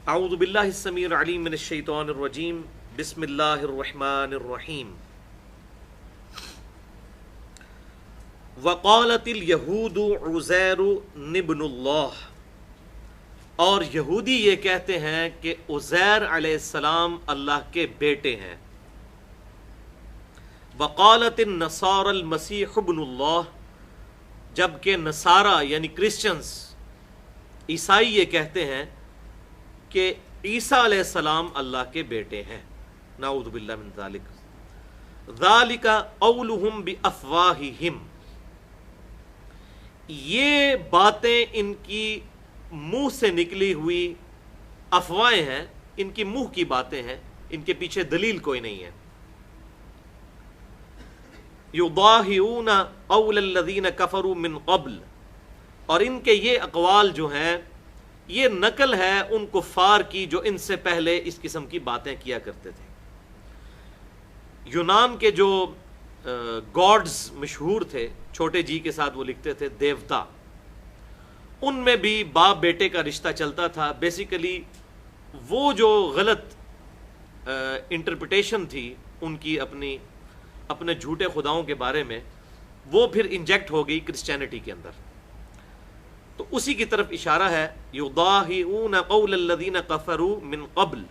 اعوذ باللہ السمیع العلیم من الشیطان الرجیم بسم اللہ الرحمن الرحیم وقالت الیہود عزیر ابن اللہ، اور یہودی یہ کہتے ہیں کہ عزیر علیہ السلام اللہ کے بیٹے ہیں۔ وقالت النصارى المسیح ابن اللہ، جبکہ نصارہ یعنی کرسچنز عیسائی یہ کہتے ہیں کہ عیسیٰ علیہ السلام اللہ کے بیٹے ہیں۔ نعوذ باللہ من ذالک ذالک قولہم بافواہہم، یہ باتیں ان کی منہ سے نکلی ہوئی افواہیں ہیں، ان کی منہ کی باتیں ہیں، ان کے پیچھے دلیل کوئی نہیں ہے۔ یضاہئون قول الذین کفروا من قبل، اور ان کے یہ اقوال جو ہیں یہ نقل ہے ان کفار کی جو ان سے پہلے اس قسم کی باتیں کیا کرتے تھے۔ یونان کے جو گاڈز مشہور تھے، چھوٹے جی کے ساتھ وہ لکھتے تھے دیوتا، ان میں بھی باپ بیٹے کا رشتہ چلتا تھا۔ بیسیکلی وہ جو غلط انٹرپریٹیشن تھی ان کی اپنے جھوٹے خداؤں کے بارے میں، وہ پھر انجیکٹ ہو گئی کرسچینٹی کے اندر، تو اسی کی طرف اشارہ ہے۔ یضاہئون قول الذین کفروا من قبل،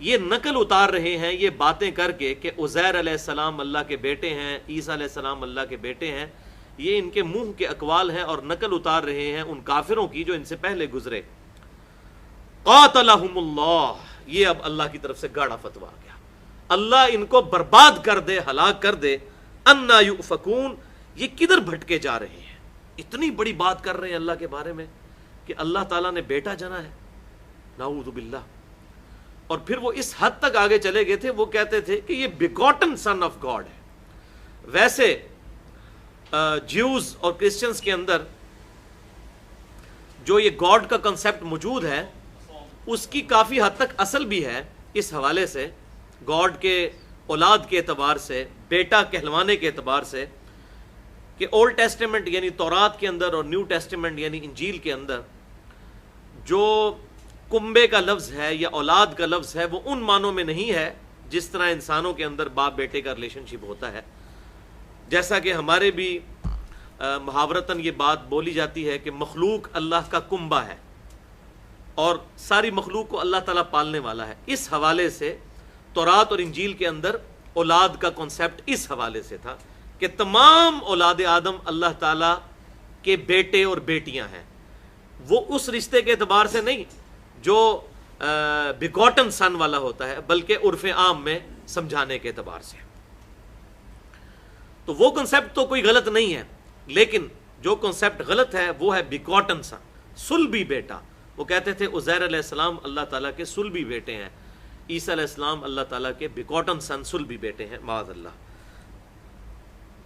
یہ نقل اتار رہے ہیں یہ باتیں کر کے کہ عزیر علیہ السلام اللہ کے بیٹے ہیں، عیسیٰ علیہ السلام اللہ کے بیٹے ہیں، یہ ان کے منہ کے اقوال ہیں اور نقل اتار رہے ہیں ان کافروں کی جو ان سے پہلے گزرے۔ قاتلہم اللہ، یہ اب اللہ کی طرف سے گاڑا فتویٰ آ گیا، اللہ ان کو برباد کر دے، ہلاک کر دے۔ انا یؤفکون، یہ کدھر بھٹکے جا رہے ہیں، اتنی بڑی بات کر رہے ہیں اللہ کے بارے میں کہ اللہ تعالیٰ نے بیٹا جنا ہے، نعوذ باللہ۔ اور پھر وہ اس حد تک آگے چلے گئے تھے، وہ کہتے تھے کہ یہ بیگوٹن سن آف گاڈ ہے۔ ویسے جیوز اور کرسچنز کے اندر جو یہ گاڈ کا کنسیپٹ موجود ہے اس کی کافی حد تک اصل بھی ہے اس حوالے سے، گاڈ کے اولاد کے اعتبار سے، بیٹا کہلوانے کے اعتبار سے، کہ اولڈ ٹیسٹیمنٹ یعنی تورات کے اندر اور نیو ٹیسٹیمنٹ یعنی انجیل کے اندر جو کنبے کا لفظ ہے یا اولاد کا لفظ ہے وہ ان معنوں میں نہیں ہے جس طرح انسانوں کے اندر باپ بیٹے کا ریلیشن شپ ہوتا ہے۔ جیسا کہ ہمارے بھی محاورتاً یہ بات بولی جاتی ہے کہ مخلوق اللہ کا کنبہ ہے اور ساری مخلوق کو اللہ تعالیٰ پالنے والا ہے۔ اس حوالے سے تورات اور انجیل کے اندر اولاد کا کنسیپٹ اس حوالے سے تھا کہ تمام اولاد آدم اللہ تعالیٰ کے بیٹے اور بیٹیاں ہیں، وہ اس رشتے کے اعتبار سے نہیں جو بیگوٹن سن والا ہوتا ہے، بلکہ عرف عام میں سمجھانے کے اعتبار سے۔ تو وہ کنسیپٹ تو کوئی غلط نہیں ہے، لیکن جو کنسیپٹ غلط ہے وہ ہے بیگوٹن سن، صلبی بیٹا۔ وہ کہتے تھے عزیر علیہ السلام اللہ تعالیٰ کے صلبی بیٹے ہیں، عیسیٰ علیہ السلام اللہ تعالیٰ کے بیگوٹن سن صلبی بیٹے ہیں، معاذ اللہ۔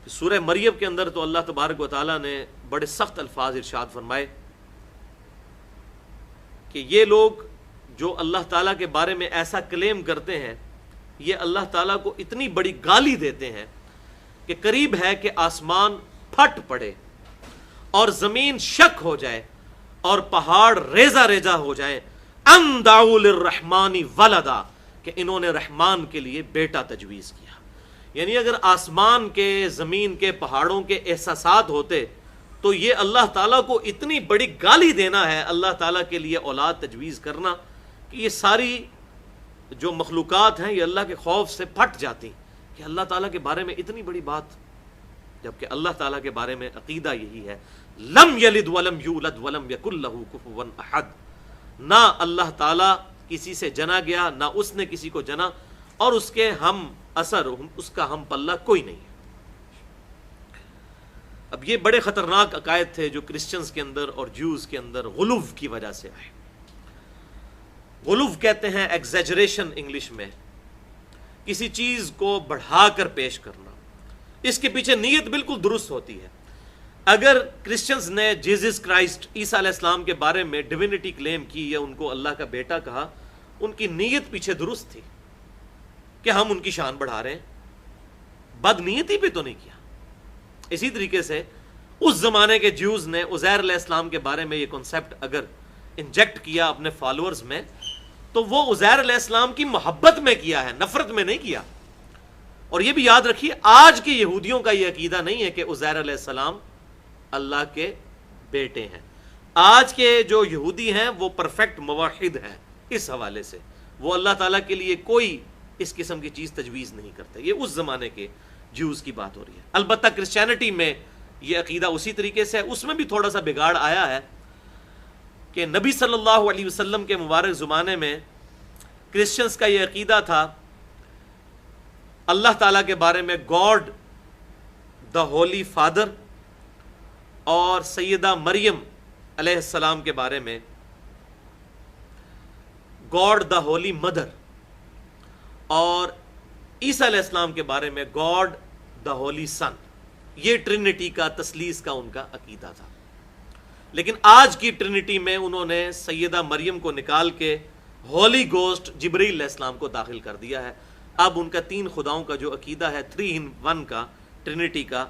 سورہ مریم کے اندر تو اللہ تبارک و تعالیٰ نے بڑے سخت الفاظ ارشاد فرمائے کہ یہ لوگ جو اللہ تعالیٰ کے بارے میں ایسا کلیم کرتے ہیں یہ اللہ تعالیٰ کو اتنی بڑی گالی دیتے ہیں کہ قریب ہے کہ آسمان پھٹ پڑے اور زمین شک ہو جائے اور پہاڑ ریزہ ریزہ ہو جائیں، ان دعوا للرحمن ولدا، کہ انہوں نے رحمان کے لیے بیٹا تجویز کیا۔ یعنی اگر آسمان کے، زمین کے، پہاڑوں کے احساسات ہوتے تو یہ اللہ تعالیٰ کو اتنی بڑی گالی دینا ہے، اللہ تعالیٰ کے لیے اولاد تجویز کرنا، کہ یہ ساری جو مخلوقات ہیں یہ اللہ کے خوف سے پھٹ جاتی کہ اللہ تعالیٰ کے بارے میں اتنی بڑی بات، جبکہ اللہ تعالیٰ کے بارے میں عقیدہ یہی ہے، لم یلد ولم یولد ولم یکن لہ کفوا احد، نہ اللہ تعالیٰ کسی سے جنا گیا، نہ اس نے کسی کو جنا، اور اس کے ہم اثر، اس کا ہم پلہ کوئی نہیں ہے۔ اب یہ بڑے خطرناک عقائد تھے جو کرسچنز کے اندر اور جیوز کے اندر غلو کی وجہ سے آئے۔ غلو کہتے ہیں ایگزیجریشن انگلش میں، کسی چیز کو بڑھا کر پیش کرنا، اس کے پیچھے نیت بالکل درست ہوتی ہے۔ اگر کرسچنز نے جیزس کرائسٹ عیسیٰ علیہ السلام کے بارے میں ڈیوینٹی کلیم کی یا ان کو اللہ کا بیٹا کہا، ان کی نیت پیچھے درست تھی کہ ہم ان کی شان بڑھا رہے ہیں، بد نیتی پہ تو نہیں کیا۔ اسی طریقے سے اس زمانے کے جیوز نے عزیر علیہ السلام کے بارے میں یہ کنسیپٹ اگر انجیکٹ کیا اپنے فالوورز میں تو وہ عزیر علیہ السلام کی محبت میں کیا ہے، نفرت میں نہیں کیا۔ اور یہ بھی یاد رکھیے آج کے یہودیوں کا یہ عقیدہ نہیں ہے کہ عزیر علیہ السلام اللہ کے بیٹے ہیں۔ آج کے جو یہودی ہیں وہ پرفیکٹ موحد ہیں، اس حوالے سے وہ اللہ تعالیٰ کے لیے کوئی اس قسم کی چیز تجویز نہیں کرتے۔ یہ اس زمانے کے جیوز کی بات ہو رہی ہے۔ البتہ کرسچینٹی میں یہ عقیدہ اسی طریقے سے ہے، اس میں بھی تھوڑا سا بگاڑ آیا ہے کہ نبی صلی اللہ علیہ وسلم کے مبارک زمانے میں کرسچنز کا یہ عقیدہ تھا اللہ تعالیٰ کے بارے میں گاڈ دا ہولی فادر، اور سیدہ مریم علیہ السلام کے بارے میں گاڈ دا ہولی مدر، اور عیسیٰ علیہ السلام کے بارے میں گاڈ دا ہولی سن۔ یہ ٹرینٹی کا، تثلیث کا ان کا عقیدہ تھا۔ لیکن آج کی ٹرینٹی میں انہوں نے سیدہ مریم کو نکال کے ہولی گوسٹ جبریل علیہ السلام کو داخل کر دیا ہے۔ اب ان کا تین خداؤں کا جو عقیدہ ہے، 3 in 1 کا، ٹرینٹی کا،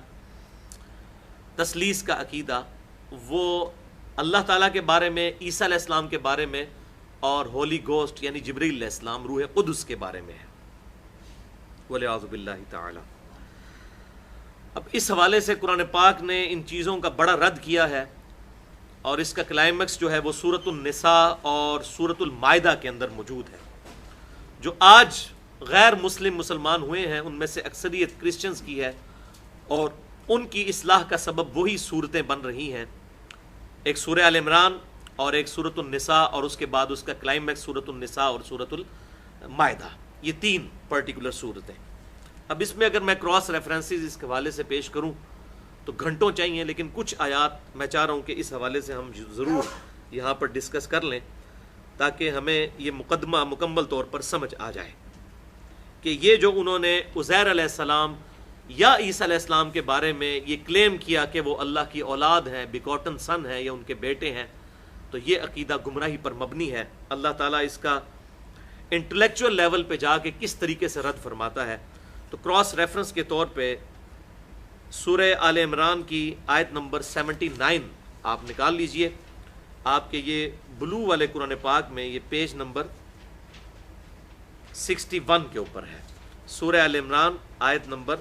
تثلیث کا عقیدہ، وہ اللہ تعالیٰ کے بارے میں، عیسیٰ علیہ السلام کے بارے میں، اور ہولی گوسٹ یعنی جبریل علیہ السلام، روح قدس کے بارے میں ہے، والعیاذ باللہ تعالی۔ اب اس حوالے سے قرآن پاک نے ان چیزوں کا بڑا رد کیا ہے، اور اس کا کلائمیکس جو ہے وہ سورۃ النساء اور سورۃ المائدہ کے اندر موجود ہے۔ جو آج غیر مسلم مسلمان ہوئے ہیں ان میں سے اکثریت کرسچنز کی ہے، اور ان کی اصلاح کا سبب وہی صورتیں بن رہی ہیں، ایک سورہ آل عمران اور ایک سورۃ النساء، اور اس کے بعد اس کا کلائمیکس سورۃ النساء اور سورۃ المائدہ، یہ 3 پرٹیکولر صورتیں۔ اب اس میں اگر میں کراس ریفرنسز اس حوالے سے پیش کروں تو گھنٹوں چاہیے، لیکن کچھ آیات میں چاہ رہا ہوں کہ اس حوالے سے ہم ضرور یہاں پر ڈسکس کر لیں تاکہ ہمیں یہ مقدمہ مکمل طور پر سمجھ آ جائے کہ یہ جو انہوں نے عزیر علیہ السلام یا عیسیٰ علیہ السلام کے بارے میں یہ کلیم کیا کہ وہ اللہ کی اولاد ہیں، بیگوٹن سن ہے یا ان کے بیٹے ہیں، تو یہ عقیدہ گمراہی پر مبنی ہے۔ اللہ تعالیٰ اس کا انٹلیکچوئل لیول پہ جا کے کس طریقے سے رد فرماتا ہے، تو کراس ریفرنس کے طور پہ سورہ آل عمران کی آیت نمبر 79 آپ نکال لیجئے۔ آپ کے یہ بلو والے قرآن پاک میں یہ پیج نمبر 61 کے اوپر ہے، سورہ آل عمران آیت نمبر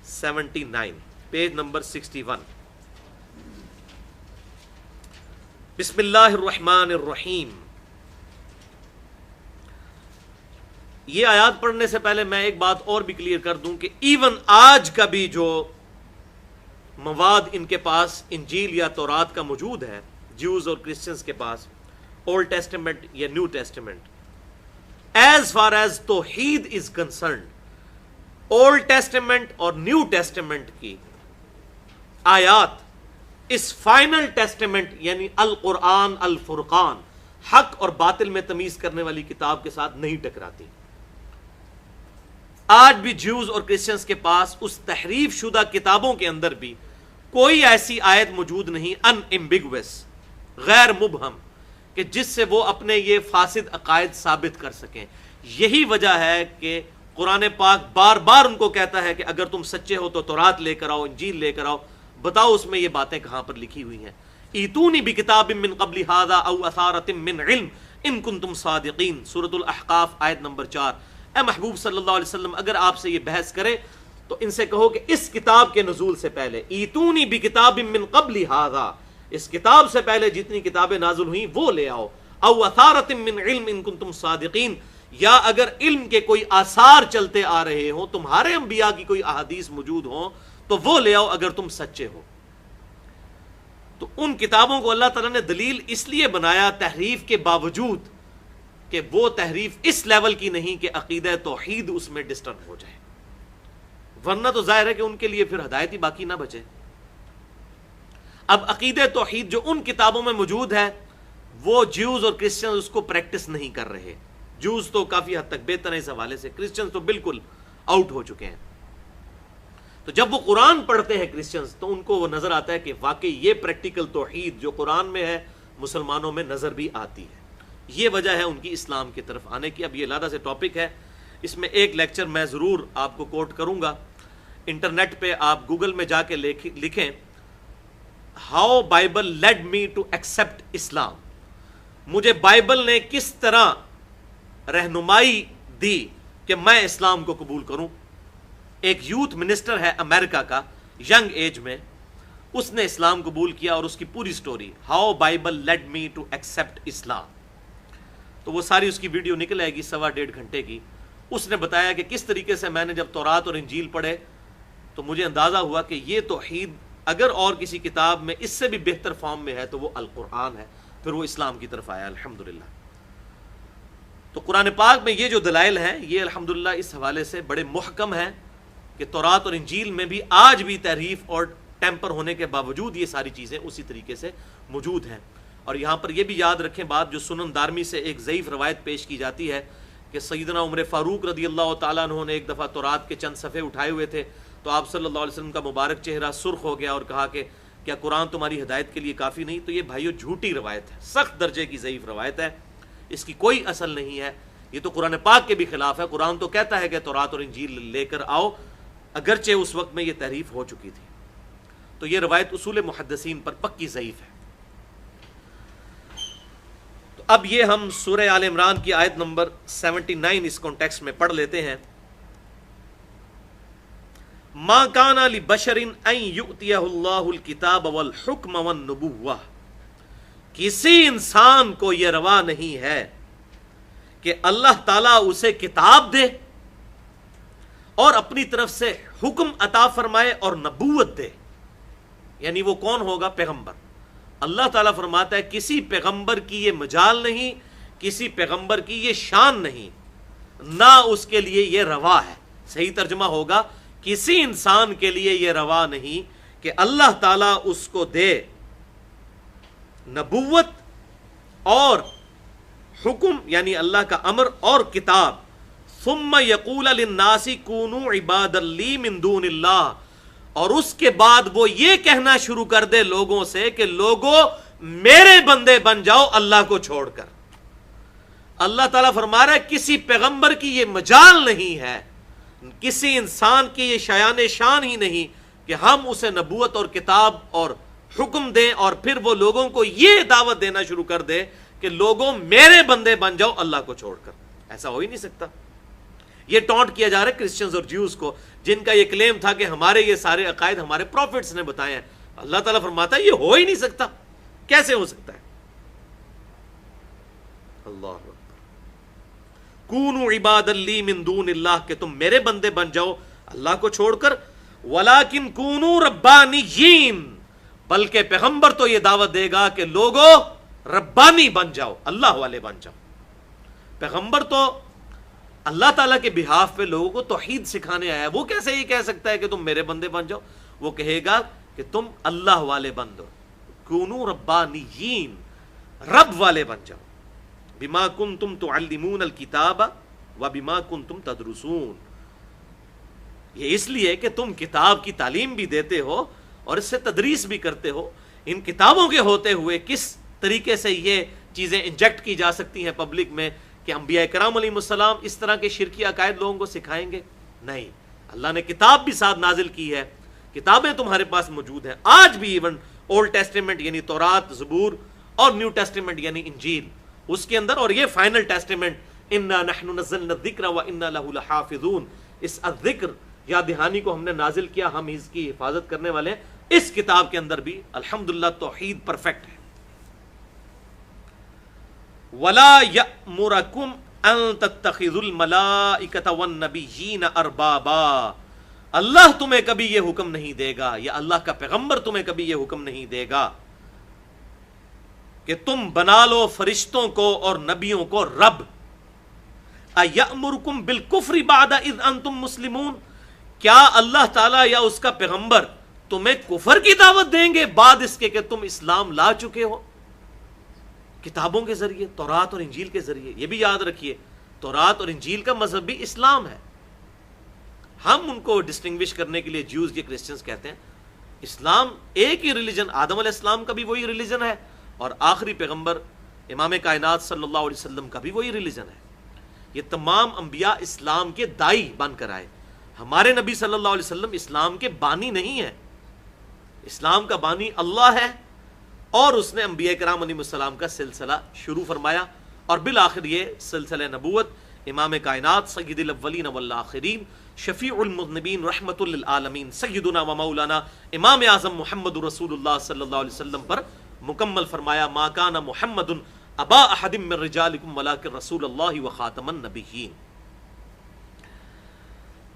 79، پیج نمبر 61۔ بسم اللہ الرحمن الرحیم۔ یہ آیات پڑھنے سے پہلے میں ایک بات اور بھی کلیئر کر دوں کہ ایون آج کا بھی جو مواد ان کے پاس انجیل یا تورات کا موجود ہے، جیوز اور کرسچنز کے پاس، اولڈ ٹیسٹمنٹ یا new testament, as far as توحید از کنسرنڈ، اولڈ ٹیسٹمنٹ اور نیو ٹیسٹمنٹ کی آیات اس فائنل ٹیسٹمنٹ یعنی القرآن الفرقان، حق اور باطل میں تمیز کرنے والی کتاب کے ساتھ نہیں ٹکراتی۔ آج بھی جیوز اور کرسچنز کے پاس اس تحریف شدہ کتابوں کے اندر بھی کوئی ایسی آیت موجود نہیں ان ایمبیگوس، غیر مبہم، کہ جس سے وہ اپنے یہ فاسد عقائد ثابت کر سکیں۔ یہی وجہ ہے کہ قرآن پاک بار بار ان کو کہتا ہے کہ اگر تم سچے ہو تو تورات لے کر آؤ، انجیل لے کر آؤ، بتاؤ اس میں یہ باتیں کہاں پر لکھی ہوئی ہیں۔ ایتونی بکتاب من قبل ھذا او اثارۃ من علم ان کنتم صادقین، سورۃ الاحقاف آیت نمبر 4۔ اے محبوب صلی اللہ علیہ وسلم، اگر آپ سے یہ بحث کرے تو ان سے کہو کہ اس کتاب کے نزول سے پہلے، ایتونی بکتاب من قبل ھذا، اس کتاب سے پہلے جتنی کتابیں نازل ہوئیں وہ لے آؤ، او اثارۃ من علم ان کنتم صادقین، یا اگر علم کے کوئی آثار چلتے آ رہے ہوں، تمہارے انبیاء کی کوئی احادیث موجود ہوں تو وہ لے آؤ اگر تم سچے ہو۔ تو ان کتابوں کو اللہ تعالیٰ نے دلیل اس لیے بنایا تحریف کے باوجود کہ وہ تحریف اس لیول کی نہیں کہ عقیدہ توحید اس میں ڈسٹرب ہو جائے، ورنہ تو ظاہر ہے کہ ان کے لیے پھر ہدایت ہی باقی نہ بچے۔ اب عقیدہ توحید جو ان کتابوں میں موجود ہے وہ جیوز اور کرسچنز اس کو پریکٹس نہیں کر رہے۔ جیوز تو کافی حد تک بہتر ہے اس حوالے سے، کرسچنز تو بالکل آؤٹ ہو چکے ہیں۔ تو جب وہ قرآن پڑھتے ہیں کرسچنز تو ان کو وہ نظر آتا ہے کہ واقعی یہ پریکٹیکل توحید جو قرآن میں ہے مسلمانوں میں نظر بھی آتی ہے۔ یہ وجہ ہے ان کی اسلام کی طرف آنے کی۔ اب یہ علیحدہ سے ٹاپک ہے، اس میں ایک لیکچر میں ضرور آپ کو کوٹ کروں گا۔ انٹرنیٹ پہ آپ گوگل میں جا کے لکھیں how Bible lead me to accept Islam, مجھے بائبل نے کس طرح رہنمائی دی کہ میں اسلام کو قبول کروں. ایک یوتھ منسٹر ہے امریکہ کا, ینگ ایج میں, اس نے اسلام قبول کیا, اور اس کی پوری story, how Bible lead me to accept Islam. تو وہ ساری اس کی ویڈیو نکل آئے گی 1.5 گھنٹے کی. اس نے بتایا کہ کس طریقے سے میں نے جب تورات اور انجیل پڑھے تو مجھے اندازہ ہوا کہ یہ توحید اگر اور کسی کتاب میں اس سے بھی بہتر فارم میں ہے تو وہ القرآن ہے. پھر وہ اسلام کی طرف آیا الحمدللہ. تو قرآن پاک میں یہ جو دلائل ہیں یہ الحمدللہ اس حوالے سے بڑے محکم ہیں کہ تورات اور انجیل میں بھی آج بھی تحریف اور ٹیمپر ہونے کے باوجود یہ ساری چیزیں اسی طریقے سے موجود ہیں. اور یہاں پر یہ بھی یاد رکھیں بات جو سنن دارمی سے ایک ضعیف روایت پیش کی جاتی ہے کہ سیدنا عمر فاروق رضی اللہ تعالیٰ عنہ نے ایک دفعہ تورات کے چند صفحے اٹھائے ہوئے تھے, تو آپ صلی اللہ علیہ وسلم کا مبارک چہرہ سرخ ہو گیا اور کہا کہ کیا قرآن تمہاری ہدایت کے لیے کافی نہیں؟ تو یہ بھائیو جھوٹی روایت ہے, سخت درجے کی ضعیف روایت ہے, اس کی کوئی اصل نہیں ہے. یہ تو قرآن پاک کے بھی خلاف ہے. قرآن تو کہتا ہے کہ تورات اور انجیل لے کر آؤ, اگرچہ اس وقت میں یہ تحریف ہو چکی تھی. تو یہ روایت اصول محدثین پر پکی ضعیف ہے. تو اب یہ ہم سورہ آل عمران کی آیت نمبر 79 اس کانٹیکسٹ میں پڑھ لیتے ہیں. ما کان لبشر ان یؤتیہ اللہ الکتاب والحکم والنبوہ, کسی انسان کو یہ روا نہیں ہے کہ اللہ تعالیٰ اسے کتاب دے اور اپنی طرف سے حکم عطا فرمائے اور نبوت دے. یعنی وہ کون ہوگا؟ پیغمبر. اللہ تعالیٰ فرماتا ہے کسی پیغمبر کی یہ مجال نہیں, کسی پیغمبر کی یہ شان نہیں, نہ اس کے لیے یہ روا ہے. صحیح ترجمہ ہوگا کسی انسان کے لیے یہ روا نہیں کہ اللہ تعالیٰ اس کو دے نبوت اور حکم, یعنی اللہ کا امر اور کتاب, ثم یقول للناس کونوا عبادا لی من دون اللہ, اور اس کے بعد وہ یہ کہنا شروع کر دے لوگوں سے کہ لوگوں میرے بندے بن جاؤ اللہ کو چھوڑ کر. اللہ تعالیٰ فرما رہا ہے کسی پیغمبر کی یہ مجال نہیں ہے, کسی انسان کی یہ شایان شان ہی نہیں کہ ہم اسے نبوت اور کتاب اور حکم دیں اور پھر وہ لوگوں کو یہ دعوت دینا شروع کر دے کہ لوگوں میرے بندے بن جاؤ اللہ کو چھوڑ کر. ایسا ہو ہی نہیں سکتا. یہ ٹونٹ کیا جا رہا ہے کرسچنز اور جیوز کو, جن کا یہ کلیم تھا کہ ہمارے یہ سارے عقائد ہمارے پروفٹس نے بتائے ہیں. اللہ تعالیٰ فرماتا ہے یہ ہو ہی نہیں سکتا. کیسے ہو سکتا ہے؟ اللہ اکبر. کونوا عبادا لی من دون اللہ, کہ تم میرے بندے بن جاؤ اللہ کو چھوڑ کر. ولیکن کونوا ربانیین, بلکہ پیغمبر تو یہ دعوت دے گا کہ لوگوں ربانی بن جاؤ, اللہ والے بن جاؤ. پیغمبر تو اللہ تعالیٰ کے بہاف پہ لوگوں کو توحید سکھانے آیا. وہ کیسے یہ کہہ سکتا ہے کہ تم میرے بندے بن جاؤ؟ وہ کہے گا کہ تم اللہ والے بن دو. کونوا ربانیین, رب والے بن جاؤ. بما کنتم تعلمون الکتاب وبما کنتم تدرسون, یہ اس لیے کہ تم کتاب کی تعلیم بھی دیتے ہو اور اس سے تدریس بھی کرتے ہو. ان کتابوں کے ہوتے ہوئے کس طریقے سے یہ چیزیں انجیکٹ کی جا سکتی ہیں پبلک میں کہ انبیاء کرام علیہ السلام اس طرح کے شرکی عقائد لوگوں کو سکھائیں گے؟ نہیں. اللہ نے کتاب بھی ساتھ نازل کی ہے, کتابیں تمہارے پاس موجود ہیں آج بھی. ایون اولڈ ٹیسٹیمنٹ یعنی تورات, زبور, اور نیو ٹیسٹیمنٹ یعنی انجیل, اس کے اندر, اور یہ فائنل ٹیسٹیمنٹ انا نحن نزلنا الذکر وانا لہ لحافظون, اس الذکر یاد دہانی کو ہم نے نازل کیا, ہم اس کی حفاظت کرنے والے ہیں. اس کتاب کے اندر بھی الحمدللہ توحید پرفیکٹ ہے. ولا یأمرکم ان تتخذوا الملائکۃ والنبیین اربابا, اللہ تمہیں کبھی یہ حکم نہیں دے گا, یا اللہ کا پیغمبر تمہیں کبھی یہ حکم نہیں دے گا کہ تم بنا لو فرشتوں کو اور نبیوں کو رب. ایأمرکم بالکفر بعد اذ انتم مسلمون, کیا اللہ تعالیٰ یا اس کا پیغمبر تمہیں کفر کی دعوت دیں گے بعد اس کے کہ تم اسلام لا چکے ہو کتابوں کے ذریعے, تورات اور انجیل کے ذریعے. یہ بھی یاد رکھیے تورات اور انجیل کا مذہب بھی اسلام ہے. ہم ان کو ڈسٹنگوش کرنے کے لیے جیوز یا کرسچنز کہتے ہیں. اسلام ایک ہی ریلیجن, آدم علیہ السلام کا بھی وہی ریلیجن ہے, اور آخری پیغمبر امام کائنات صلی اللہ علیہ وسلم کا بھی وہی ریلیجن ہے. یہ تمام انبیاء اسلام کے دائی بن کر آئے. ہمارے نبی صلی اللہ علیہ وسلم اسلام کے بانی نہیں ہیں. اسلام کا بانی اللہ ہے, اور اس نے انبیاء کرام علیہ السلام کا سلسلہ شروع فرمایا, اور بالآخر یہ سلسلہ نبوت امام کائنات سید الاولین والآخرین شفیع المذنبین رحمت للعالمین سیدنا و مولانا امام اعظم محمد رسول اللہ صلی اللہ علیہ وسلم پر مکمل فرمایا. ما کان محمد ابا احد من رجالکم ولکن رسول اللہ و خاتم النبیین.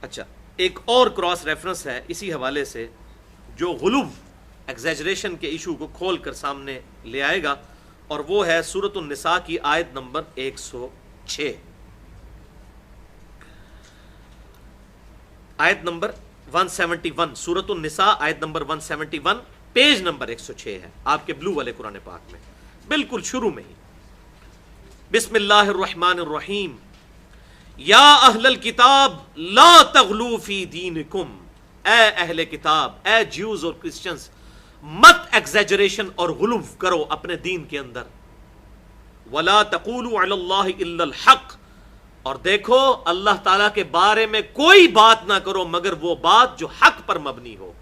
اچھا ایک اور کراس ریفرنس ہے اسی حوالے سے جو غلو ایگزیجریشن کے ایشو کو کھول کر سامنے لے آئے گا، اور وہ ہے سورۃ النساء کی آیت نمبر 106. آیت نمبر 171 سورۃ النساء آیت نمبر 171 پیج نمبر 106 ہے آپ کے بلو والے قرآن پاک میں، بالکل شروع میں ہی. بسم اللہ الرحمن الرحیم. یا اہل الکتاب لا تغلو فی دینکم، اے اہل کتاب، اے جیوز اور کرسچنز، مت ایگزیجریشن اور غلو کرو اپنے دین کے اندر. ولا تقولوا علی اللہ الا الحق، اور دیکھو اللہ تعالیٰ کے بارے میں کوئی بات نہ کرو مگر وہ بات جو حق پر مبنی ہو.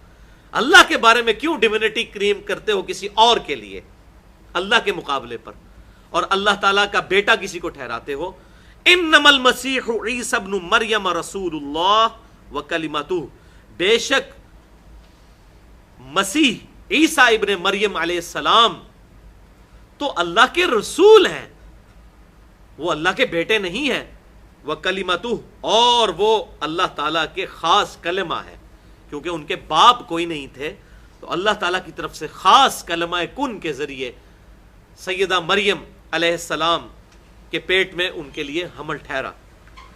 اللہ کے بارے میں کیوں ڈیوینٹی کریم کرتے ہو کسی اور کے لیے اللہ کے مقابلے پر، اور اللہ تعالیٰ کا بیٹا کسی کو ٹھہراتے ہو. انما المسیح عیسی ابن مریم رسول اللہ وکلمتہ، بے شک مسیح عیسیٰ ابن مریم علیہ السلام تو اللہ کے رسول ہیں، وہ اللہ کے بیٹے نہیں ہیں. وکلمتہ، اور وہ اللہ تعالیٰ کے خاص کلمہ ہے، کیونکہ ان کے باپ کوئی نہیں تھے تو اللہ تعالیٰ کی طرف سے خاص کلمہ کن کے ذریعے سیدہ مریم علیہ السلام کے پیٹ میں ان کے لیے حمل ٹھہرا.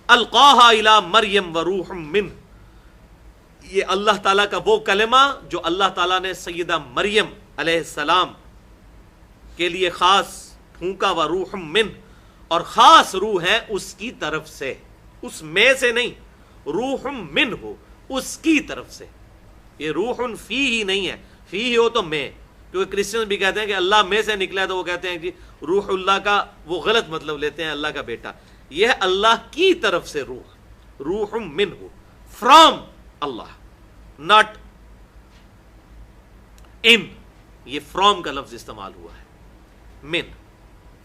القاہا الی مریم وروح منہ، یہ اللہ تعالیٰ کا وہ کلمہ جو اللہ تعالیٰ نے سیدہ مریم علیہ السلام کے لیے خاص پھونکا. وروح منہ، اور خاص روح ہے اس کی طرف سے، اس میں سے نہیں، روح منہ ہو اس کی طرف سے. یہ روح فی ہی نہیں ہے، فی ہی ہو تو میں، کیونکہ کرسچن بھی کہتے ہیں کہ اللہ میں سے نکلا ہے تو وہ کہتے ہیں کہ روح اللہ کا وہ غلط مطلب لیتے ہیں، اللہ کا بیٹا. یہ ہے اللہ کی طرف سے روح، روح منہ فرام اللہ، ناٹ ان. یہ فرام کا لفظ استعمال ہوا ہے، من.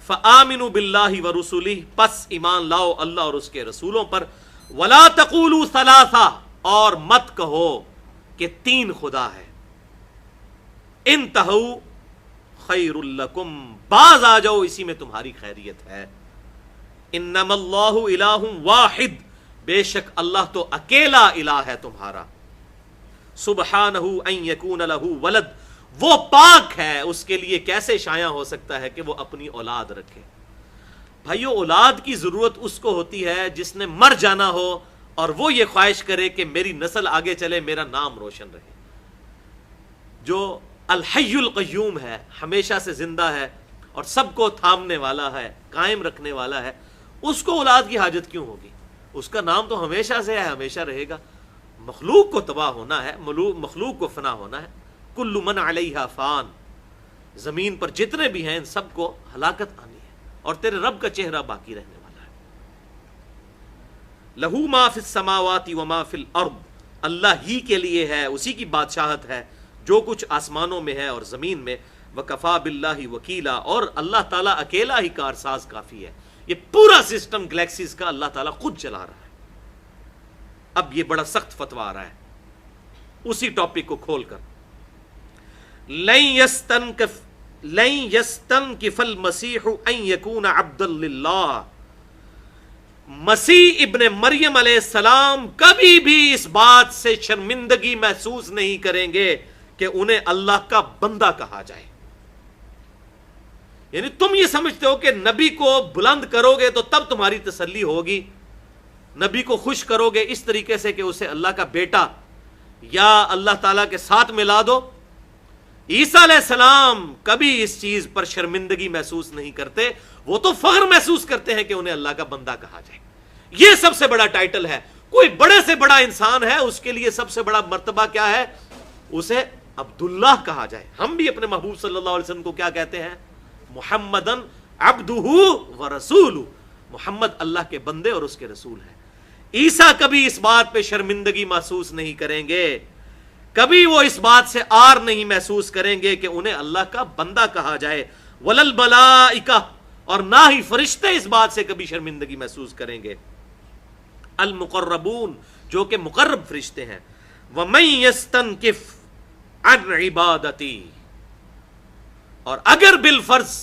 فآمنوا باللہ ورسلہ، پس ایمان لاؤ اللہ اور اس کے رسولوں پر. ولا تقولوا ثلاثہ، اور مت کہو کہ تین خدا ہے. انتہوا خیر لکم، باز آ جاؤ اسی میں تمہاری خیریت ہے. انما اللہ الہ واحد، بے شک اللہ تو اکیلا الہ ہے تمہارا. سبحانہ ان یکون لہ ولد، وہ پاک ہے، اس کے لیے کیسے شایع ہو سکتا ہے کہ وہ اپنی اولاد رکھے. بھائیو، اولاد کی ضرورت اس کو ہوتی ہے جس نے مر جانا ہو اور وہ یہ خواہش کرے کہ میری نسل آگے چلے، میرا نام روشن رہے. جو الحی القیوم ہے، ہمیشہ سے زندہ ہے اور سب کو تھامنے والا ہے، قائم رکھنے والا ہے، اس کو اولاد کی حاجت کیوں ہوگی؟ اس کا نام تو ہمیشہ سے ہے، ہمیشہ رہے گا. مخلوق کو تباہ ہونا ہے، مخلوق کو فنا ہونا ہے. کل من علیہا فان، زمین پر جتنے بھی ہیں ان سب کو ہلاکت آنی ہے، اور تیرے رب کا چہرہ باقی رہنے والا ہے. لہو ما فی السماوات وما فی الارض، اللہ ہی کے لیے ہے، اسی کی بادشاہت ہے جو کچھ آسمانوں میں ہے اور زمین میں. وکفا باللہ وکیلا، اور اللہ تعالیٰ اکیلا ہی کارساز کافی ہے. یہ پورا سسٹم گلیکسیز کا اللہ تعالیٰ خود چلا رہا ہے. اب یہ بڑا سخت فتویٰ آ رہا ہے اسی ٹاپک کو کھول کر. لن يستنكف المسيح ان يكون عبدا لله، مسیح ابن مریم علیہ السلام کبھی بھی اس بات سے شرمندگی محسوس نہیں کریں گے کہ انہیں اللہ کا بندہ کہا جائے. یعنی تم یہ سمجھتے ہو کہ نبی کو بلند کرو گے تو تب تمہاری تسلی ہوگی، نبی کو خوش کرو گے اس طریقے سے کہ اسے اللہ کا بیٹا یا اللہ تعالیٰ کے ساتھ ملا دو. عیسیٰ علیہ السلام کبھی اس چیز پر شرمندگی محسوس نہیں کرتے، وہ تو فخر محسوس کرتے ہیں کہ انہیں اللہ کا بندہ کہا جائے. یہ سب سے بڑا ٹائٹل ہے. کوئی بڑے سے بڑا انسان ہے، اس کے لیے سب سے بڑا مرتبہ کیا ہے؟ اسے عبداللہ کہا جائے. ہم بھی اپنے محبوب صلی اللہ علیہ وسلم کو کیا کہتے ہیں؟ محمدن عبدہ ورسولہ، محمد اللہ کے بندے اور اس کے رسول ہیں. عیسیٰ کبھی اس بات پہ شرمندگی محسوس نہیں کریں گے، کبھی وہ اس بات سے آر نہیں محسوس کریں گے کہ انہیں اللہ کا بندہ کہا جائے. وللملائکہ، اور نہ ہی فرشتے اس بات سے کبھی شرمندگی محسوس کریں گے. المقربون جو کہ مقرب فرشتے ہیں. وَمَن يَسْتَنْكِفْ عَنْ عِبَادَتِي اور اگر بالفرض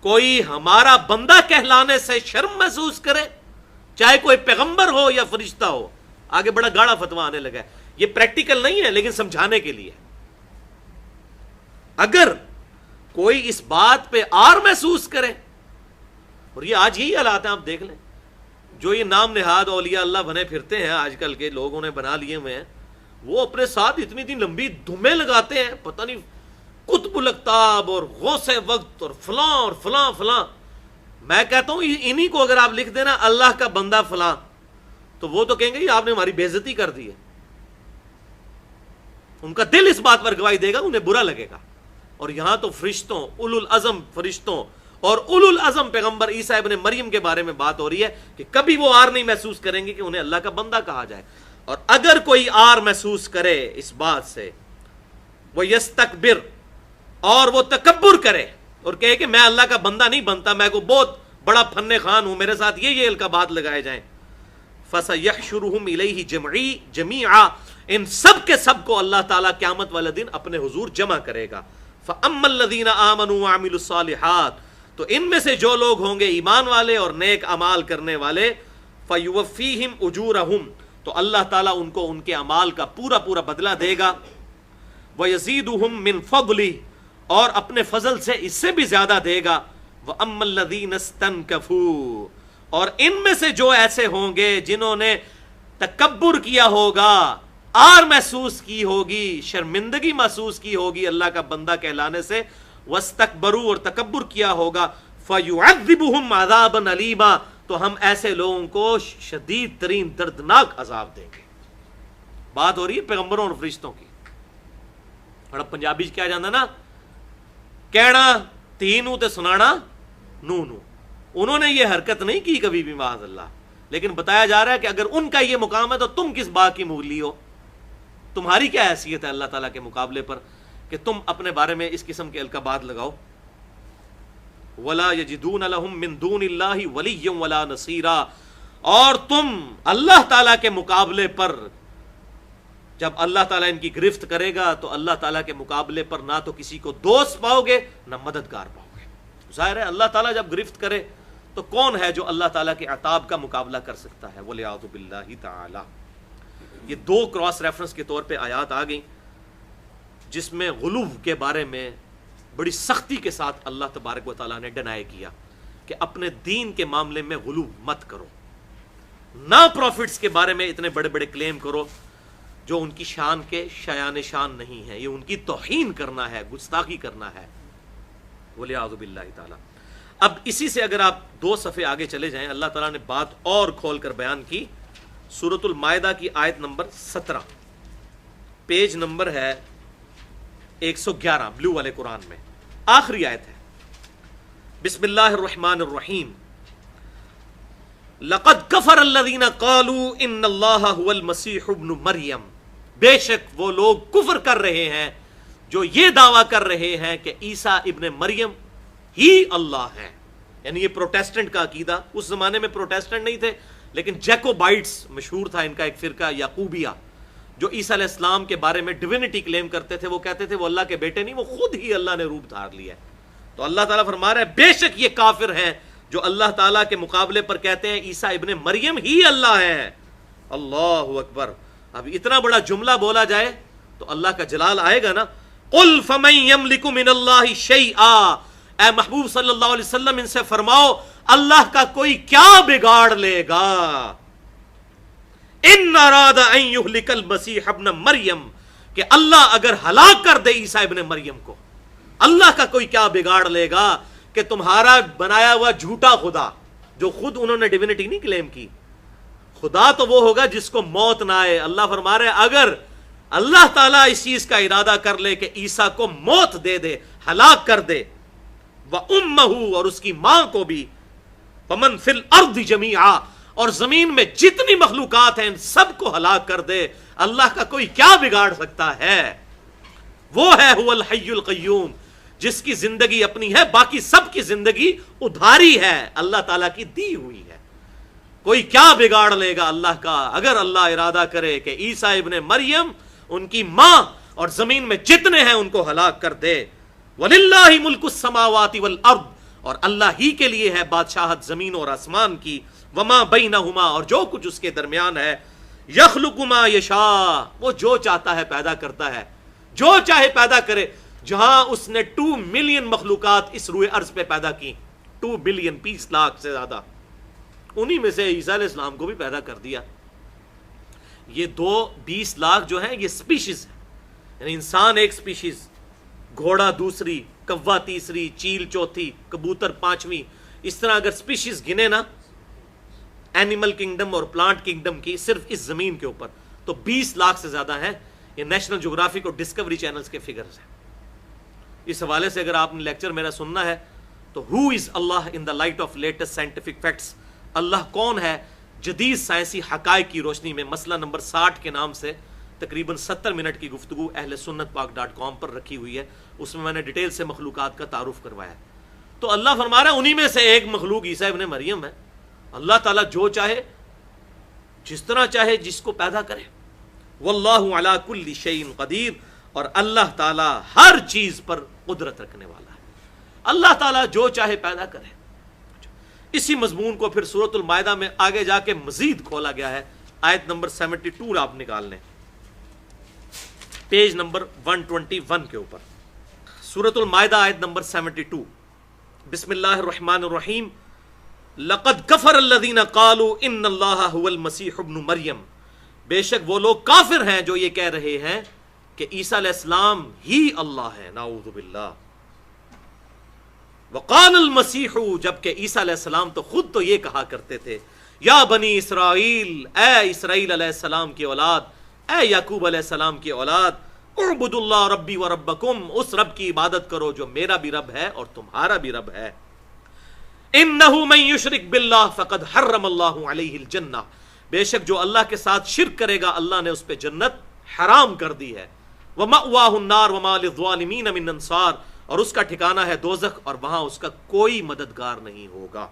کوئی ہمارا بندہ کہلانے سے شرم محسوس کرے، چاہے کوئی پیغمبر ہو یا فرشتہ ہو. آگے بڑا گاڑا فتویٰ آنے لگا ہے، یہ پریکٹیکل نہیں ہے لیکن سمجھانے کے لیے. اگر کوئی اس بات پہ آر محسوس کرے، اور یہ آج یہی حالات ہیں، آپ دیکھ لیں جو یہ نام نہاد اولیاء اللہ بنے پھرتے ہیں آج کل کے لوگوں نے بنا لیے ہوئے ہیں، وہ اپنے ساتھ اتنی لمبی دھمیں لگاتے ہیں، پتہ نہیں قطب الاقطاب اور غوث وقت اور فلاں اور فلاں فلاں. میں کہتا ہوں انہی کو اگر آپ لکھ دینا اللہ کا بندہ فلاں، تو وہ تو کہیں گے آپ نے ہماری بے عزتی کر دی ہے. ان کا دل اس بات پر گواہی دے گا، انہیں برا لگے گا. اور یہاں تو فرشتوں، اولو العزم فرشتوں اور اولو العزم پیغمبر عیسیٰ ابن مریم کے بارے میں بات ہو رہی ہے کہ کبھی وہ آر نہیں محسوس کریں گے کہ انہیں اللہ کا بندہ کہا جائے. اور اگر کوئی آر محسوس کرے اس بات سے، وہ یستکبر اور وہ تکبر کرے اور کہے کہ میں اللہ کا بندہ نہیں بنتا، میں کو بہت بڑا فن خوان ہوں، میرے ساتھ یہ القابات لگائے جائیں. فَسَيَحْشُرُهُمْ إِلَيْهِ جَمِيعًا ان سب کے سب کو اللہ تعالیٰ قیامت والے دن اپنے حضور جمع کرے گا. فَأَمَّا الَّذِينَ آمَنُوا وَعَمِلُوا الصَّالِحَاتِ تو ان میں سے جو لوگ ہوں گے ایمان والے اور نیک اعمال کرنے والے، فَيُوَفِّيهِمْ أُجُورَهُمْ تو اللہ تعالیٰ ان کو ان کے اعمال کا پورا بدلہ دے گا. وَيَزِيدُهُمْ مِنْ فَضْلِهِ اور اپنے فضل سے اس سے بھی زیادہ دے گا. وَأَمَّا الَّذِينَ اسْتَنْكَفُوا اور ان میں سے جو ایسے ہوں گے جنہوں نے تکبر کیا ہوگا، آر محسوس کی ہوگی، شرمندگی محسوس کی ہوگی اللہ کا بندہ کہلانے سے، وَاسْتَكْبَرُوا اور تکبر کیا ہوگا، فَيُعَذِّبُهُمْ عَذَابًا أَلِيمًا تو ہم ایسے لوگوں کو شدید ترین دردناک عذاب دیں گے. بات ہو رہی ہے پیغمبروں اور فرشتوں کی. اور اب پنجابی کیا جانا نا، کہنا تینوں تے سنانا نو. انہوں نے یہ حرکت نہیں کی کبھی بھی معاذ اللہ، لیکن بتایا جا رہا ہے کہ اگر ان کا یہ مقام ہے تو تم کس بات کی مولی ہو؟ تمہاری کیا حیثیت ہے اللہ تعالیٰ کے مقابلے پر کہ تم اپنے بارے میں اس قسم کے القابات لگاؤ؟ وَلَا يَجِدُونَ لَهُم مِّن دُونِ اللَّهِ وَلِيًّا وَلَا نَصِيرًا اور تم اللہ تعالیٰ کے مقابلے پر جب اللہ تعالیٰ ان کی گرفت کرے گا تو اللہ تعالیٰ کے مقابلے پر نہ تو کسی کو دوست پاؤ گے نہ مددگار پاؤ گے. ظاہر ہے اللہ تعالیٰ جب گرفت کرے تو کون ہے جو اللہ تعالیٰ کے عطاب کا مقابلہ کر سکتا ہے؟ وَلِعَاذُ بِاللَّهِ تَعَالَى. یہ دو کراس ریفرنس کے طور پہ آیات آ گئیں جس میں غلو کے بارے میں بڑی سختی کے ساتھ اللہ تبارک و تعالیٰ نے ڈینائی کیا کہ اپنے دین کے معاملے میں غلو مت کرو، نہ پروفٹس کے بارے میں اتنے بڑے بڑے کلیم کرو جو ان کی شان کے شایان شان نہیں ہے، یہ ان کی توہین کرنا ہے، گستاخی کرنا ہے. وَلِعَاذُ بِاللَّهِ تعالیٰ. اب اسی سے اگر آپ 2 صفحے آگے چلے جائیں، اللہ تعالیٰ نے بات اور کھول کر بیان کی. سورۃ المائدہ کی آیت نمبر 17، پیج نمبر ہے 111 بلو والے قرآن میں، آخری آیت ہے. بسم اللہ الرحمن الرحیم. لقد کفر الذین قالوا ان اللہ هو المسیح ابن مریم بے شک وہ لوگ کفر کر رہے ہیں جو یہ دعویٰ کر رہے ہیں کہ عیسیٰ ابن مریم ہی اللہ ہے. یعنی یہ پروٹیسٹنٹ کا عقیدہ، اس زمانے میں پروٹیسٹنٹ نہیں تھے لیکن جیکوبائٹس مشہور تھا ان کا ایک فرقہ یعقوبیہ، جو عیسیٰ علیہ السلام کے بارے میں ڈیوینٹی کلیم کرتے تھے. وہ کہتے تھے وہ اللہ کے بیٹے نہیں، وہ خود ہی اللہ نے روپ دھار لیا ہے. تو اللہ تعالیٰ فرما رہا ہے بے شک یہ کافر ہیں جو اللہ تعالیٰ کے مقابلے پر کہتے ہیں عیسیٰ ابن مریم ہی اللہ ہے. اللہ اکبر. اب اتنا بڑا جملہ بولا جائے تو اللہ کا جلال آئے گا نا. قل فمن یملک من اللہ شیئا، اے محبوب صلی اللہ علیہ وسلم ان سے فرماؤ اللہ کا کوئی کیا بگاڑ لے گا. ان اراد ان یہلک المسیح ابن مریم کہ اللہ اگر ہلاک کر دے عیسیٰ ابن مریم کو، اللہ کا کوئی کیا بگاڑ لے گا کہ تمہارا بنایا ہوا جھوٹا خدا، جو خود انہوں نے ڈیوینٹی نہیں کلیم کی، خدا تو وہ ہوگا جس کو موت نہ آئے. اللہ فرما رہے اگر اللہ تعالیٰ اس چیز کا ارادہ کر لے کہ عیسیٰ کو موت دے دے، ہلاک کر دے، وَأُمَّهُ اور اس کی ماں کو بھی، وَمَن فِي الْأَرْضِ جَمِيعًا اور زمین میں جتنی مخلوقات ہیں ان سب کو ہلاک کر دے، اللہ کا کوئی کیا بگاڑ سکتا ہے؟ وہ ہے هُوَ الْحَيُّ الْقَيُّومُ جس کی زندگی اپنی ہے، باقی سب کی زندگی ادھاری ہے، اللہ تعالیٰ کی دی ہوئی ہے۔ کوئی کیا بگاڑ لے گا اللہ کا؟ اگر اللہ ارادہ کرے کہ عیسیٰ ابن مریم، ان کی ماں اور زمین میں جتنے ہیں ان کو ہلاک کر دے۔ وَلِلَّهِ مُلْكُ السَّمَاوَاتِ وَالْأَرْضِ، اور اللہ ہی کے لیے ہے بادشاہت زمین اور آسمان کی، وَمَا بَيْنَهُمَا، اور جو کچھ اس کے درمیان ہے، يَخْلُقُ مَا يَشَاءُ، وہ جو چاہتا ہے پیدا کرتا ہے، جو چاہے پیدا کرے۔ جہاں اس نے 2 ملین مخلوقات اس روئے ارض پہ پیدا کی، 2 بلین 20 لاکھ سے زیادہ، انہی میں سے عیسیٰ علیہ السلام کو بھی پیدا کر دیا۔ یہ 20 لاکھ جو ہیں یہ سپیشیز ہیں، یعنی انسان ایک سپیشیز، گھوڑا دوسری، کوا تیسری، چیل چوتھی، کبوتر 5ویں، اس طرح اگر سپیشیز گنے نا اینیمل کنگڈم اور پلانٹ کنگڈم کی صرف اس زمین کے اوپر، تو 20 لاکھ سے زیادہ ہیں۔ یہ نیشنل جغرافک اور ڈسکوری چینلز کے فگرز ہیں۔ اس حوالے سے اگر آپ نے لیکچر میرا سننا ہے تو who is Allah in the light of latest scientific facts, اللہ کون ہے جدید سائنسی حقائق کی روشنی میں، مسئلہ نمبر 60 کے نام سے تقریباً 70 منٹ کی گفتگو اہل سنت پاک .com پر رکھی ہوئی ہے، اس میں نے ڈیٹیل سے مخلوقات کا تعارف کروایا ہے۔ تو اللہ فرما رہا ہے انہی میں سے ایک مخلوق عیسیٰ ابن مریم ہے۔ اللہ تعالیٰ جو چاہے جس طرح چاہے جس کو پیدا کرے۔ واللہ علی کل شیء قدیر، اور اللہ تعالیٰ ہر چیز پر قدرت رکھنے والا ہے۔ اللہ تعالیٰ جو چاہے پیدا کرے۔ اسی مضمون کو پھر سورۃ المائدہ میں آگے جا کے مزید کھولا گیا ہے۔ آیت نمبر 72 آپ نکال لیں، پیج نمبر 121 کے اوپر، سورۃ المائدہ آیت نمبر 72۔ بسم اللہ الرحمن الرحیم۔ لقد کفر الذین قالوا ان اللہ هو المسیح ابن مریم، بے شک وہ لوگ کافر ہیں جو یہ کہہ رہے ہیں کہ عیسیٰ علیہ السلام ہی اللہ ہے، نعوذ باللہ۔ وقال المسیح، جبکہ عیسیٰ علیہ السلام تو خود تو یہ کہا کرتے تھے، یا بنی اسرائیل، اے اسرائیل علیہ السلام کی اولاد، اے یعقوب علیہ السلام کی اولاد، اعبدوا اللہ ربی و ربکم، اس رب کی عبادت کرو جو میرا بھی رب ہے اور تمہارا بھی رب ہے۔ انہ من یشرک باللہ فقد حرم اللہ علیہ الجنہ، بے شک جو اللہ کے ساتھ شرک کرے گا اللہ نے اس پہ جنت حرام کر دی ہے۔ ومأواہ النار وما للظالمین من انصار، اور اس کا ٹھکانہ ہے دوزخ اور وہاں اس کا کوئی مددگار نہیں ہوگا۔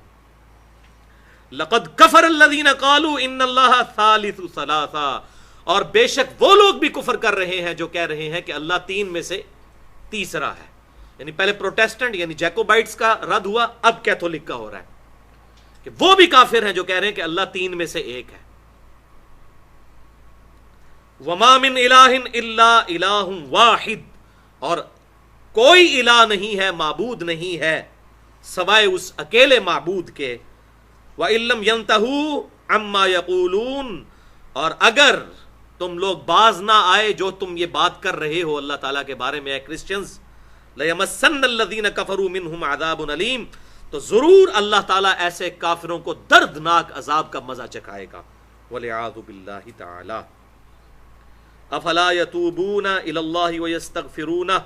لقد کفر الذین قالوا ان اللہ ثالث ثلاثہ، اور بے شک وہ لوگ بھی کفر کر رہے ہیں جو کہہ رہے ہیں کہ اللہ 3 میں سے تیسرا ہے۔ یعنی پہلے پروٹیسٹنٹ یعنی جیکوبائٹس کا رد ہوا، اب کیتھولک کا ہو رہا ہے کہ وہ بھی کافر ہیں جو کہہ رہے ہیں کہ اللہ 3 میں سے ایک ہے۔ وما من الہ الا الہ واحد، اور کوئی الہ نہیں ہے، معبود نہیں ہے سوائے اس اکیلے معبود کے۔ وَإِن لَّمْ يَنْتَهُوا عَمَّا يَقُولُونَ، اور اگر تم لوگ باز نہ آئے جو تم یہ بات کر رہے ہو اللہ تعالیٰ کے بارے میں، اے کرسچنز، لَيَمَسَّنَّ الَّذِينَ كَفَرُوا مِنْهُمْ عَذَابٌ أَلِيمٌ، تو ضرور اللہ تعالیٰ ایسے کافروں کو دردناک عذاب کا مزہ چکھائے گا۔ وَلِعَاذُ بِاللَّهِ تَعَالَى افلا یتوبون الی اللہ ویستغفرونہ،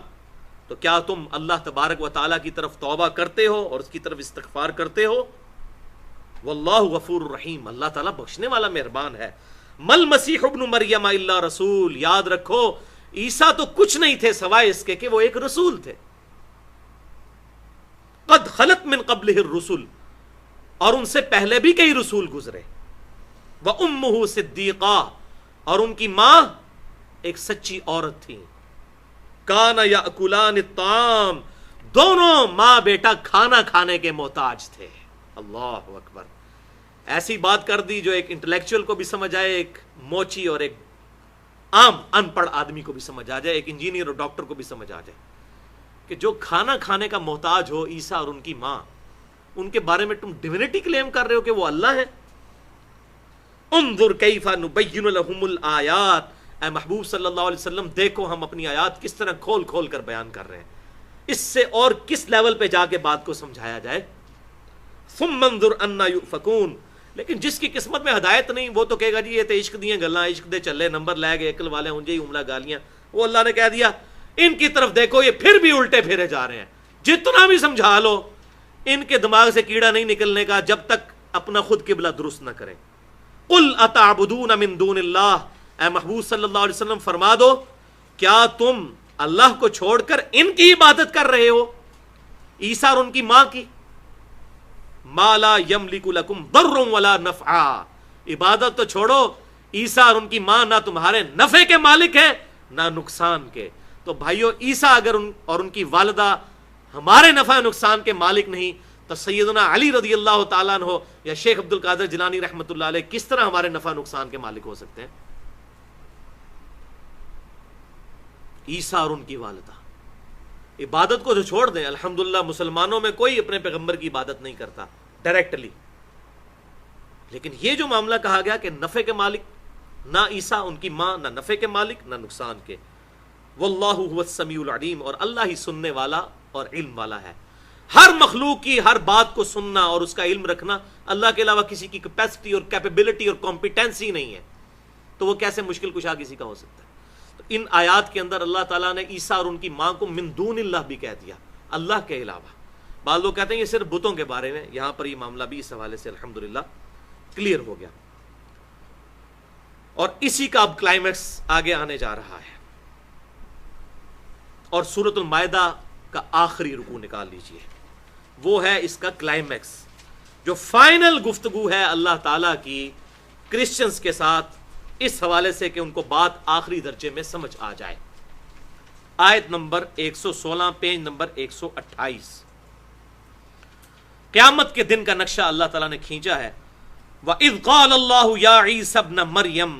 تو کیا تم اللہ تبارک و تعالیٰ کی طرف توبہ کرتے ہو اور اس کی طرف استغفار کرتے ہو؟ واللہ غفور الرحیم، اللہ تعالیٰ بخشنے والا مہربان ہے۔ مل مسیح ابن مریم الا رسول، یاد رکھو عیسیٰ تو کچھ نہیں تھے سوائے اس کے کہ وہ ایک رسول تھے۔ قد خلت من قبلہ الرسل، اور ان سے پہلے بھی کئی رسول گزرے۔ وامہ صدیقہ، اور ان کی ماں ایک سچی عورت تھی۔ کانا یاکلان الطعام، دونوں ماں بیٹا کھانا کھانے کے محتاج تھے۔ اللہ اکبر، ایسی بات کر دی جو ایک انٹلیکچوئل کو بھی سمجھ آئے، ایک موچی اور ایک عام ان پڑھ آدمی کو بھی سمجھ آ جائے، ایک انجینئر اور ڈاکٹر کو بھی سمجھ آ جائے کہ جو کھانا کھانے کا محتاج ہو عیسیٰ اور ان کی ماں، ان کے بارے میں تم ڈیوینٹی کلیم کر رہے ہو کہ وہ اللہ ہے۔ انظر کیف نبین لہم الآیات، اے محبوب صلی اللہ علیہ وسلم دیکھو ہم اپنی آیات کس طرح کھول کھول کر بیان کر رہے ہیں، اس سے اور کس لیول پہ جا کے بات کو سمجھایا جائے۔ ثم انظر انا یؤفکون، لیکن جس کی قسمت میں ہدایت نہیں وہ تو کہے گا جی یہ تو عشق دیاں گلاں، عشق دے چلے نمبر لے گئے عقل والے ہوں جی عملہ گالیاں، وہ اللہ نے کہہ دیا ان کی طرف دیکھو یہ پھر بھی الٹے پھیرے جا رہے ہیں، جتنا بھی سمجھا لو ان کے دماغ سے کیڑا نہیں نکلنے کا جب تک اپنا خود قبلہ درست نہ کریں۔ قل اتعبدون من دون اللہ، اے محبوب صلی اللہ علیہ وسلم فرما دو کیا تم اللہ کو چھوڑ کر ان کی عبادت کر رہے ہو، عیسیٰ اور ان کی ماں کی. ما لا یملک لکم ضر ولا نفعا، عبادت تو چھوڑو، عیسیٰ اور ان کی ماں نہ تمہارے نفع کے مالک ہیں نہ نقصان کے. تو بھائیو، عیسیٰ اگر اور ان کی والدہ ہمارے نفع نقصان کے مالک نہیں تو سیدنا علی رضی اللہ تعالیٰ عنہ یا شیخ عبد القادر جیلانی رحمۃ اللہ علیہ کس طرح ہمارے نفع نقصان کے مالک ہو سکتے ہیں؟ عیسیٰ اور ان کی والدہ. عبادت کو جو چھوڑ دیں، الحمدللہ مسلمانوں میں کوئی اپنے پیغمبر کی عبادت نہیں کرتا ڈائریکٹلی، لیکن یہ جو معاملہ کہا گیا کہ نفع کے مالک نہ عیسیٰ ان کی ماں، نہ نفع کے مالک نہ نقصان کے. واللہ هو السمیع العلیم، اور اللہ ہی سننے والا اور علم والا ہے. ہر مخلوق کی ہر بات کو سننا اور اس کا علم رکھنا اللہ کے علاوہ کسی کی کیپیسٹی اور کیپیبلٹی اور کمپیٹنسی نہیں ہے، تو وہ کیسے مشکل کشا کسی کا ہو سکتا ہے؟ تو ان آیات کے اندر اللہ تعالیٰ نے عیسیٰ اور ان کی ماں کو من دون اللہ بھی کہہ دیا، اللہ کے علاوہ. بعض لوگ کہتے ہیں یہ صرف بتوں کے بارے میں، یہاں پر یہ معاملہ بھی اس حوالے سے الحمدللہ کلیئر ہو گیا. اور اسی کا اب کلائمیکس آگے آنے جا رہا ہے، اور سورۃ المائدہ کا آخری رکوع نکال لیجئے، وہ ہے اس کا کلائمیکس، جو فائنل گفتگو ہے اللہ تعالیٰ کی کرسچنز کے ساتھ اس حوالے سے کہ ان کو بات آخری درجے میں سمجھ آ جائے. آیت نمبر 116، پیج نمبر 128. قیامت کے دن کا نقشہ اللہ تعالیٰ نے کھینچا ہے. وَإِذْ قَالَ اللَّهُ يَا عِيسَى ابْنَ مَرْيَمَ،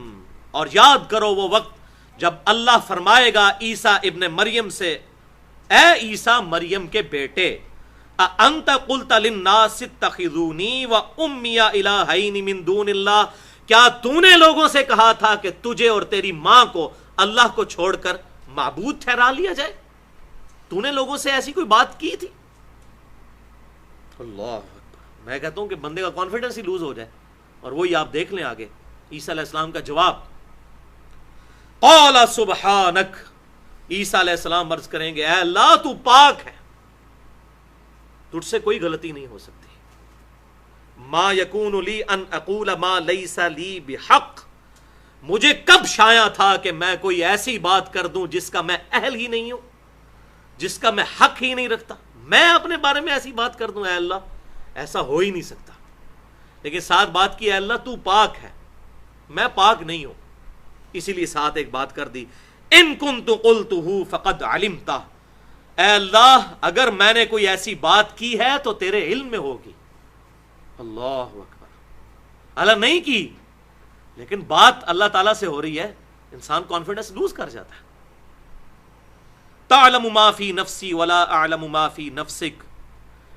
اور یاد کرو وہ وقت جب اللہ فرمائے گا عیسیٰ ابن مریم سے، اے عیسیٰ مریم کے بیٹے، أَأَنْتَ قُلْتَ لِلنَّاسِ اتَّخِذُونِي وَأُمِّيَ إِلَٰهَيْنِ مِن دُونِ اللَّهِ، کیا تو نے لوگوں سے کہا تھا کہ تجھے اور تیری ماں کو اللہ کو چھوڑ کر معبود ٹھہرا لیا جائے؟ تو نے لوگوں سے ایسی کوئی بات کی تھی؟ اللہ اکبر. میں کہتا ہوں کہ بندے کا کانفیڈنس ہی لوز ہو جائے. اور وہی آپ دیکھ لیں آگے عیسیٰ علیہ السلام کا جواب. قال سبحانک، عیسیٰ علیہ السلام عرض کریں گے اے اللہ تو پاک ہے، تجھ سے کوئی غلطی نہیں ہو سکتی. ما یکون لی ان اقول ما لیس لی بحق، مجھے کب شایع تھا کہ میں کوئی ایسی بات کر دوں جس کا میں اہل ہی نہیں ہوں، جس کا میں حق ہی نہیں رکھتا. میں اپنے بارے میں ایسی بات کر دوں؟ اے اللہ ایسا ہو ہی نہیں سکتا. لیکن ساتھ بات کی اے اللہ تو پاک ہے، میں پاک نہیں ہوں. اسی لیے ساتھ ایک بات کر دی، ان کنت قلتہ فقد علمتہ، اے اللہ اگر میں نے کوئی ایسی بات کی ہے تو تیرے علم میں ہوگی. اللہ اکبر. اللہ نہیں کی لیکن بات اللہ تعالیٰ سے ہو رہی ہے، انسان کانفیڈنس لوز کر جاتا ہے. تعلم ما فی نفسی ولا اعلم ما فی نفسک،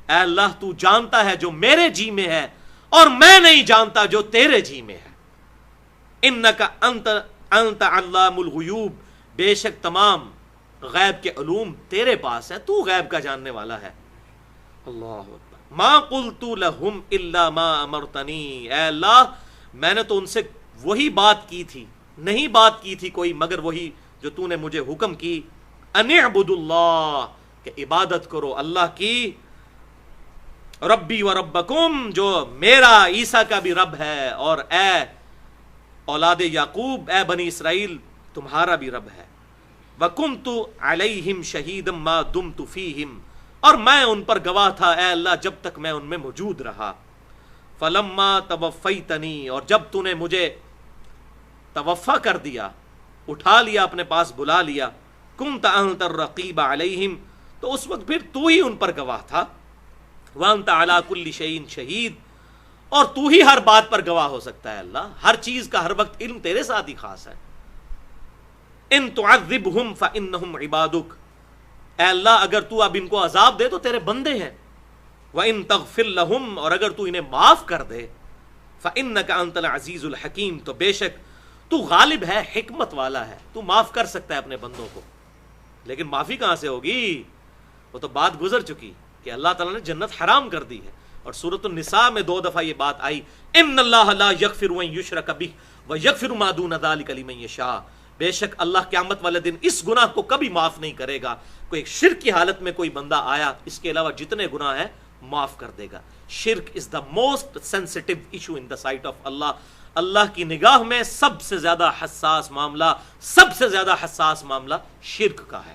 اے اللہ تو جانتا ہے جو میرے جی میں ہے اور میں نہیں جانتا جو تیرے جی میں ہے. انک انت علام الغیوب، بے شک تمام غیب کے علوم تیرے پاس ہیں، تو غیب کا جاننے والا ہے. اللہ اکبر. ما قلت لهم الا ما امرتنی، اے اللہ میں نے تو ان سے وہی بات کی تھی، نہیں بات کی تھی کوئی مگر وہی جو تو نے مجھے حکم کی. ان اعبدوا اللہ، کہ عبادت کرو اللہ کی، ربی و ربکم، جو میرا عیسیٰ کا بھی رب ہے اور اے اولاد یعقوب، اے بنی اسرائیل تمہارا بھی رب ہے. وکنت علیہم شہیدا ما دمت فیہم، اور میں ان پر گواہ تھا اے اللہ جب تک میں ان میں موجود رہا. فلما توفیتنی، اور جب تو نے مجھے توفا کر دیا، اٹھا لیا اپنے پاس بلا لیا، کنت انت الرقیب علیہم، تو اس وقت پھر تو ہی ان پر گواہ تھا. وانت علی کل شیء شہید، اور تو ہی ہر بات پر گواہ ہو سکتا ہے اللہ، ہر چیز کا ہر وقت علم تیرے ساتھ ہی خاص ہے. ان تعذبہم فانہم عبادک، اے اللہ اگر تو اب ان کو عذاب دے تو تیرے بندے ہیں. وَإِن تَغْفِرْ لَهُمْ، اور اگر تو انہیں معاف کر دے، فَإِنَّكَ أَنْتَ الْعَزِيزُ الْحَكِيمُ، تو بے شک تو غالب ہے، حکمت والا ہے، تو معاف کر سکتا ہے اپنے بندوں کو. لیکن معافی کہاں سے ہوگی؟ وہ تو بات گزر چکی کہ اللہ تعالیٰ نے جنت حرام کر دی ہے. اور سورۃ النساء میں 2 دفعہ یہ بات آئی، إِنَّ اللَّهَ لَا يَغْفِرُ أَن يُشْرَكَ بِهِ وَيَغْفِرُ مَا دُونَ ذَلِكَ لِمَن يَشَاءُ، بے شک اللہ قیامت والے دن اس گناہ کو کبھی معاف نہیں کرے گا. کوئی ایک شرک کی حالت میں کوئی بندہ آیا، اس کے علاوہ جتنے گناہ ہیں معاف کر دے گا. شرک is the most sensitive issue in the sight of Allah. اللہ کی نگاہ میں سب سے زیادہ حساس معاملہ، سب سے زیادہ حساس معاملہ شرک کا ہے.